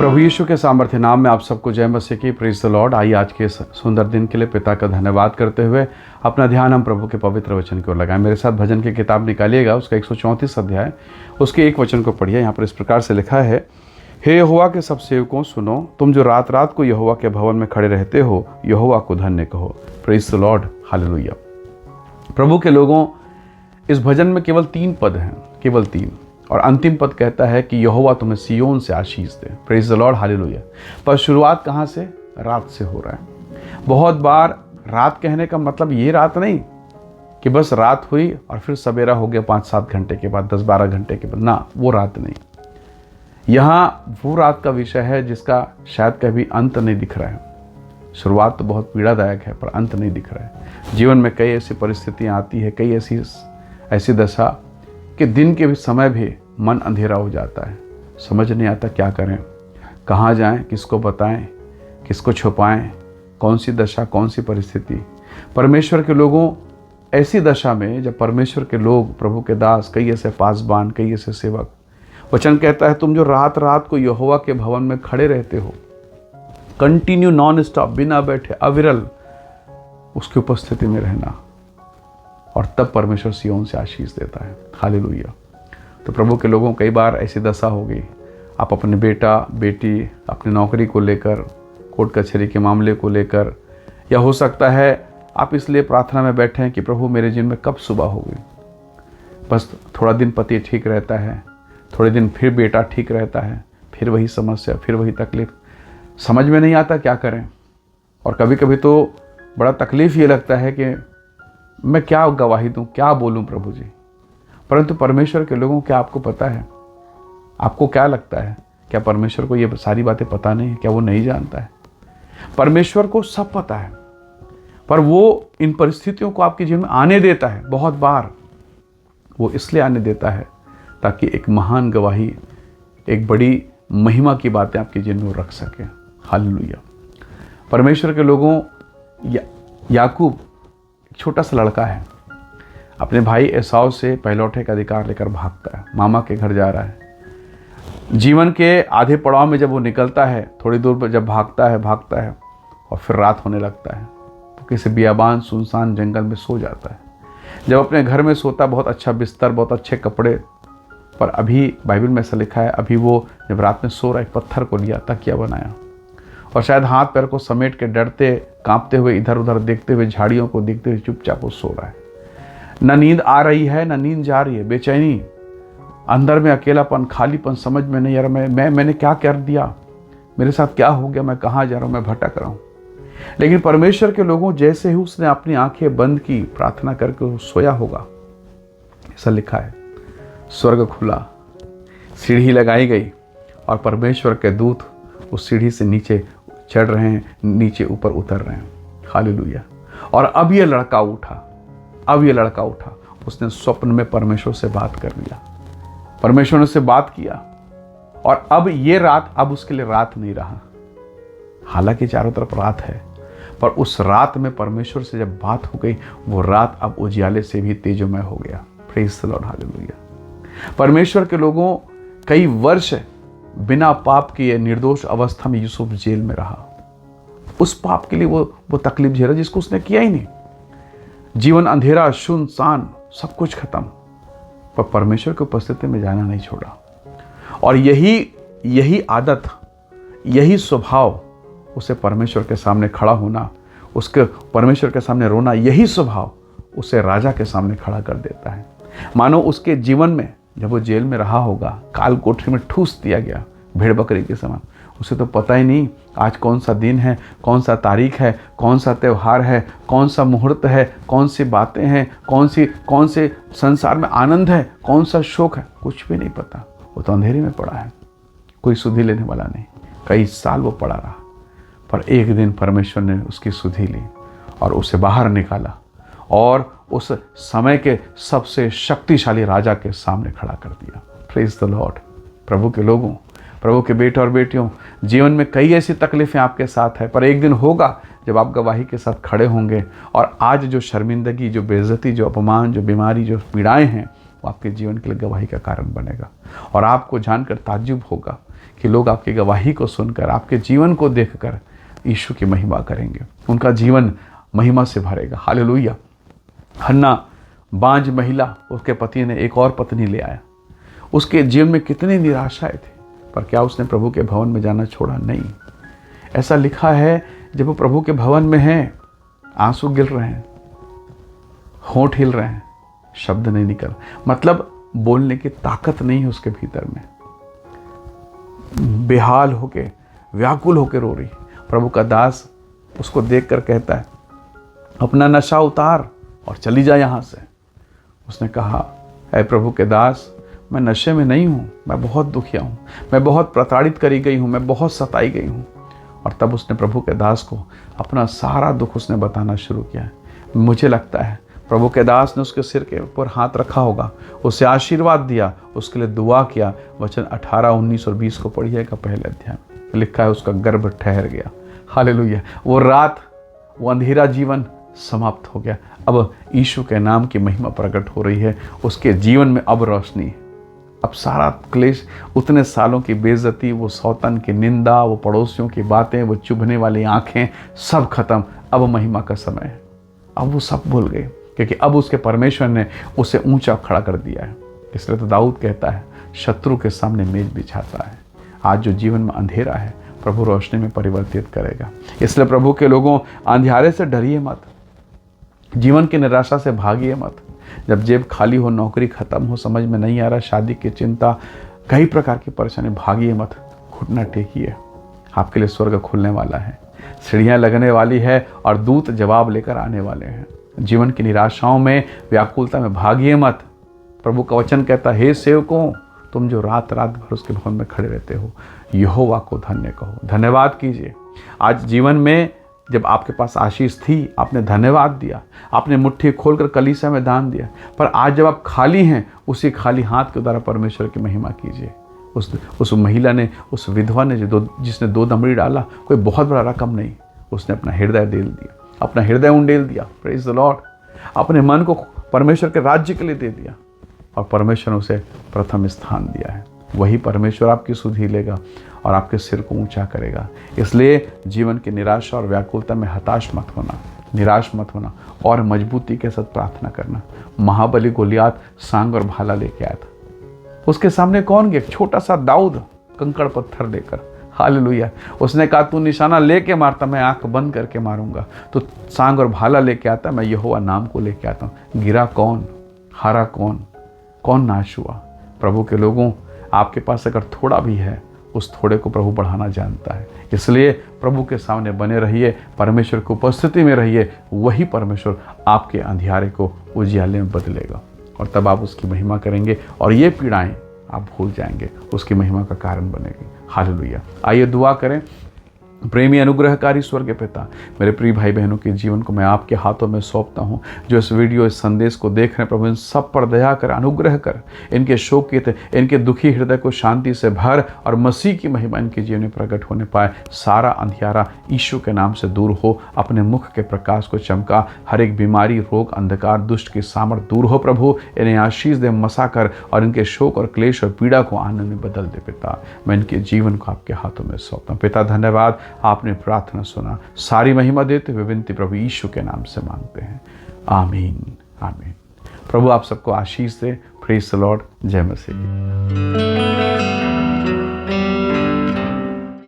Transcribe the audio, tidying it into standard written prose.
प्रभु यीशु के सामर्थ्य नाम में आप सबको जय मसीह की। Praise the Lord. आइए आज के इस सुंदर दिन के लिए पिता का धन्यवाद करते हुए अपना ध्यान हम प्रभु के पवित्र वचन की ओर लगाएं। मेरे साथ भजन की किताब निकालिएगा, उसका 134 अध्याय, उसके एक वचन को पढ़िए। यहाँ पर इस प्रकार से लिखा है, हे यहोवा के सब सेवकों सुनो, तुम जो रात रात को यहोवा के भवन में खड़े रहते हो, यहोवा को धन्य कहो। Praise the Lord, hallelujah. प्रभु के लोगों, इस भजन में केवल 3 पद हैं, केवल 3, और अंतिम पद कहता है कि यहोवा तुम्हें सियोन से आशीष दे। Praise the Lord, hallelujah. पर शुरुआत कहाँ से? रात से हो रहा है। बहुत बार रात कहने का मतलब ये रात नहीं कि बस रात हुई और फिर सवेरा हो गया 5-7 घंटे के बाद, 10-12 घंटे के बाद, ना, वो रात नहीं। यहाँ वो रात का विषय है जिसका शायद कभी अंत नहीं दिख रहा है। शुरुआत तो बहुत पीड़ादायक है पर अंत नहीं दिख रहा है। जीवन में कई ऐसी परिस्थितियाँ आती है, कई ऐसी दशा कि दिन के भी समय भी मन अंधेरा हो जाता है। समझ नहीं आता क्या करें, कहाँ जाएं, किसको बताएं, किसको छुपाएं, कौन सी दशा, कौन सी परिस्थिति। परमेश्वर के लोगों, ऐसी दशा में जब परमेश्वर के लोग, प्रभु के दास, कई ऐसे पासबान, कई ऐसे सेवक, वचन कहता है तुम जो रात रात को यहोवा के भवन में खड़े रहते हो, कंटिन्यू, नॉन स्टॉप, बिना बैठे, अविरल उसकी उपस्थिति में रहना, और तब परमेश्वर सियोन से आशीष देता है। हालेलुया। तो प्रभु के लोगों, कई बार ऐसी दशा हो गई, आप अपने बेटा बेटी, अपनी नौकरी को लेकर, कोर्ट कचहरी के मामले को लेकर, या हो सकता है आप इसलिए प्रार्थना में बैठे हैं कि प्रभु मेरे जीवन में कब सुबह होगी। बस थोड़ा दिन पति ठीक रहता है, थोड़े दिन फिर बेटा ठीक रहता है, फिर वही समस्या, फिर वही तकलीफ, समझ में नहीं आता क्या करें। और कभी कभी तो बड़ा तकलीफ़ ये लगता है कि मैं क्या गवाही दूं, क्या बोलूं प्रभु जी। परंतु परमेश्वर के लोगों, क्या आपको पता है? आपको क्या लगता है, क्या परमेश्वर को ये सारी बातें पता नहीं है? क्या वो नहीं जानता है? परमेश्वर को सब पता है, पर वो इन परिस्थितियों को आपके जीवन में आने देता है। बहुत बार वो इसलिए आने देता है ताकि एक महान गवाही, एक बड़ी महिमा की बातें आपके जीवन में रख सके। हालेलुया। परमेश्वर के लोगों, याकूब एक छोटा सा लड़का है, अपने भाई एसाव से पहलौठे का अधिकार लेकर भागता है, मामा के घर जा रहा है। जीवन के आधे पड़ाव में जब वो निकलता है, थोड़ी दूर पर जब भागता है और फिर रात होने लगता है, तो किसी बियाबान सुनसान जंगल में सो जाता है। जब अपने घर में सोता, बहुत अच्छा बिस्तर, बहुत अच्छे कपड़े, पर अभी बाइबल में ऐसा लिखा है, अभी वो जब रात में सो रहा, एक पत्थर को लिया, तकिया बनाया, और शायद हाथ पैर को समेट के डरते कांपते हुए, इधर उधर देखते हुए, झाड़ियों को देखते हुए चुपचाप वो सो रहा है। न नींद आ रही है, न नींद जा रही है, बेचैनी, अंदर में अकेलापन, खालीपन, समझ में नहीं आ रहा मैंने क्या कर दिया, मेरे साथ क्या हो गया, मैं कहाँ जा रहा हूँ, मैं भटक रहा हूँ। लेकिन परमेश्वर के लोगों, जैसे ही उसने अपनी आंखें बंद की, प्रार्थना करके वो सोया होगा, ऐसा लिखा है, स्वर्ग खुला, सीढ़ी लगाई गई, और परमेश्वर के दूत उस सीढ़ी से नीचे चढ़ रहे हैं, नीचे ऊपर उतर रहे हैं। हालेलुया। और अब ये लड़का उठा, उसने स्वप्न में परमेश्वर से बात कर लिया, परमेश्वर ने उससे बात किया, और अब ये रात अब उसके लिए रात नहीं रहा। हालांकि चारों तरफ रात है, पर उस रात में परमेश्वर से जब बात हो गई, वो रात अब उजियाले से भी तेजोमय हो गया। Praise the Lord, hallelujah. परमेश्वर के लोगों, कई वर्ष बिना पाप किए निर्दोष अवस्था में यूसुफ जेल में रहा। उस पाप के लिए वो तकलीफ झेला जिसको उसने किया ही नहीं। जीवन अंधेरा, सुनसान, सब कुछ खत्म, पर परमेश्वर की उपस्थिति में जाना नहीं छोड़ा। और यही आदत, यही स्वभाव, उसे परमेश्वर के सामने खड़ा होना, उसके परमेश्वर के सामने रोना, यही स्वभाव उसे राजा के सामने खड़ा कर देता है। मानो उसके जीवन में जब वो जेल में रहा होगा, काल कोठरी में ठूस दिया गया भेड़ बकरी के समान। उसे तो पता ही नहीं आज कौन सा दिन है, कौन सा तारीख है, कौन सा त्यौहार है, कौन सा मुहूर्त है, कौन सी बातें हैं, कौन से संसार में आनंद है, कौन सा शोक है, कुछ भी नहीं पता। वो तो अंधेरे में पड़ा है, कोई सुधि लेने वाला नहीं। कई साल वो पड़ा रहा, पर एक दिन परमेश्वर ने उसकी सुधि ली और उसे बाहर निकाला, और उस समय के सबसे शक्तिशाली राजा के सामने खड़ा कर दिया। Praise the Lord. प्रभु के लोगों, प्रभु के बेटे और बेटियों, जीवन में कई ऐसी तकलीफें आपके साथ है, पर एक दिन होगा जब आप गवाही के साथ खड़े होंगे, और आज जो शर्मिंदगी, जो बेइज्जती, जो अपमान, जो बीमारी, जो पीड़ाएं हैं, वो आपके जीवन के लिए गवाही का कारण बनेगा। और आपको जानकर ताज्जुब होगा कि लोग आपकी गवाही को सुनकर, आपके जीवन को देखकर यीशु की महिमा करेंगे, उनका जीवन महिमा से भरेगा। हालेलुया। हन्ना बांझ महिला, उसके पति ने एक और पत्नी ले आया। उसके जीवन में कितनी निराशाएं थी, पर क्या उसने प्रभु के भवन में जाना छोड़ा? नहीं। ऐसा लिखा है, जब वो प्रभु के भवन में है, आंसू गिर रहे हैं, होंठ हिल रहे हैं, शब्द नहीं निकल, मतलब बोलने की ताकत नहीं है उसके भीतर में, बेहाल होके, व्याकुल होके रो रही। प्रभु का दास उसको देखकर कहता है, अपना नशा उतार और चली जा यहाँ से। उसने कहा, ऐ प्रभु के दास, मैं नशे में नहीं हूँ, मैं बहुत दुखिया हूँ, मैं बहुत प्रताड़ित करी गई हूँ, मैं बहुत सताई गई हूँ। और तब उसने प्रभु के दास को अपना सारा दुख उसने बताना शुरू किया। मुझे लगता है प्रभु के दास ने उसके सिर के ऊपर हाथ रखा होगा, उसे आशीर्वाद दिया, उसके लिए दुआ किया। वचन 18, 19 और 20 को पढ़िएगा, पहले अध्याय में लिखा है, उसका गर्भ ठहर गया। हालेलुया। वो रात, वो अंधेरा जीवन समाप्त हो गया। अब यीशु के नाम की महिमा प्रकट हो रही है। उसके जीवन में अब रोशनी है। अब सारा क्लेश, उतने सालों की बेइज्जती, वो सौतन की निंदा, वो पड़ोसियों की बातें, वो चुभने वाली आंखें, सब खत्म। अब महिमा का समय है। अब वो सब भूल गए, क्योंकि अब उसके परमेश्वर ने उसे ऊंचा खड़ा कर दिया है। इसलिए तो दाऊद कहता है, शत्रु के सामने मेज बिछाता है। आज जो जीवन में अंधेरा है, प्रभु रोशनी में परिवर्तित करेगा। इसलिए प्रभु के लोगों, अंधियारे से डरिए मत, जीवन की निराशा से भागिए मत। जब जेब खाली हो, नौकरी खत्म हो, समझ में नहीं आ रहा, शादी की चिंता, कई प्रकार की परेशानी, भागिए मत, घुटना टेकिए। आपके लिए स्वर्ग खुलने वाला है, सीढ़ियाँ लगने वाली है और दूत जवाब लेकर आने वाले हैं। जीवन की निराशाओं में, व्याकुलता में भागिए मत। प्रभु का वचन कहता है, हे सेवकों, तुम जो रात रात भर उसके भवन में खड़े रहते हो, यहोवा को धन्य कहो, धन्यवाद कीजिए। आज जीवन में जब आपके पास आशीष थी, आपने धन्यवाद दिया, आपने मुट्ठी खोलकर कलीसिया में दान दिया, पर आज जब आप खाली हैं, उसी खाली हाथ के द्वारा परमेश्वर की महिमा कीजिए। उस महिला ने, उस विधवा ने जिसने 2 दमड़ी डाला, कोई बहुत बड़ा रकम नहीं, उसने अपना हृदय दे दिया, अपना हृदय उंडेल दिया। Praise the Lord. अपने मन को परमेश्वर के राज्य के लिए दे दिया और परमेश्वर ने उसे प्रथम स्थान दिया है। वही परमेश्वर आपकी सुधि लेगा और आपके सिर को ऊंचा करेगा। इसलिए जीवन की निराशा और व्याकुलता में हताश मत होना, निराश मत होना, और मजबूती के साथ प्रार्थना करना। महाबली गोलियात सांग और भाला लेके आया था, उसके सामने कौन गया? छोटा सा दाऊद, कंकड़ पत्थर लेकर। हालेलुया। उसने कहा, तू निशाना लेके मारता, मैं आंख बंद करके मारूंगा। तो सांग और भाला लेके आता, मैं यहोवा नाम को लेके आता हूँ। गिरा कौन? हारा कौन? कौन नाश हुआ? प्रभु के लोगों, आपके पास अगर थोड़ा भी है, उस थोड़े को प्रभु बढ़ाना जानता है। इसलिए प्रभु के सामने बने रहिए, परमेश्वर की उपस्थिति में रहिए। वही परमेश्वर आपके अंधियारे को उजियाले में बदलेगा और तब आप उसकी महिमा करेंगे और ये पीड़ाएं आप भूल जाएंगे, उसकी महिमा का कारण बनेगी। हालेलुया। आइए दुआ करें। प्रेमी अनुग्रहकारी स्वर्ग पिता, मेरे प्रिय भाई बहनों के जीवन को मैं आपके हाथों में सौंपता हूँ। जो इस वीडियो, इस संदेश को देख रहे हैं, प्रभु इन सब पर दया कर, अनुग्रह कर, इनके शोकित, इनके दुखी हृदय को शांति से भर और मसीह की महिमा इनके जीवन में प्रकट होने पाए। सारा अंधियारा यीशु के नाम से दूर हो, अपने मुख के प्रकाश को चमका। हर एक बीमारी, रोग, अंधकार, दुष्ट की सामर्थ दूर हो। प्रभु इन्हें आशीष दे, मसा कर और इनके शोक और क्लेश और पीड़ा को आनंद में बदल दे। पिता, मैं इनके जीवन को आपके हाथों में सौंपता हूँ। पिता धन्यवाद, आपने प्रार्थना सुना। सारी महिमा देते हुए विनती प्रभु यीशु के नाम से मांगते हैं। आमीन, आमीन। प्रभु आप सबको आशीष दे। Praise the Lord. जय मसीह।